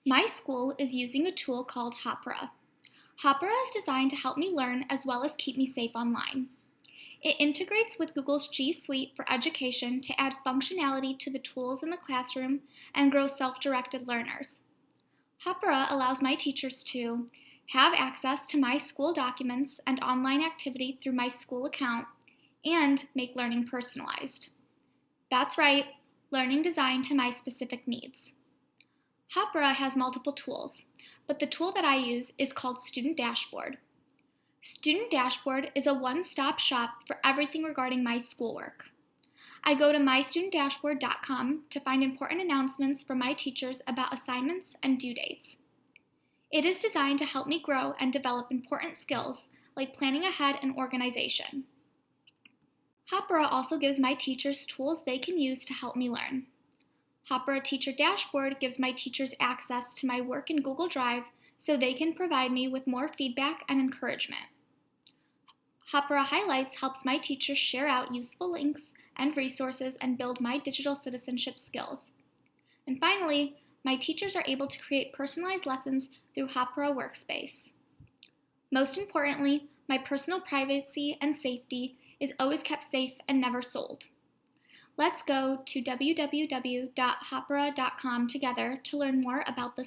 My school is using a tool called Hāpara. Hāpara is designed to help me learn as well as keep me safe online. It integrates with Google's G Suite for education to add functionality to the tools in the classroom and grow self-directed learners. Hāpara allows my teachers to have access to my school documents and online activity through my school account and make learning personalized. That's right, learning designed to my specific needs. Hāpara has multiple tools, but the tool that I use is called Student Dashboard. Student Dashboard is a one-stop shop for everything regarding my schoolwork. I go to mystudentdashboard.com to find important announcements from my teachers about assignments and due dates. It is designed to help me grow and develop important skills like planning ahead and organization. Hāpara also gives my teachers tools they can use to help me learn. Hāpara Teacher Dashboard gives my teachers access to my work in Google Drive so they can provide me with more feedback and encouragement. Hāpara Highlights helps my teachers share out useful links and resources and build my digital citizenship skills. And finally, my teachers are able to create personalized lessons through Hāpara Workspace. Most importantly, my personal privacy and safety is always kept safe and never sold. Let's go to www.hapara.com together to learn more about this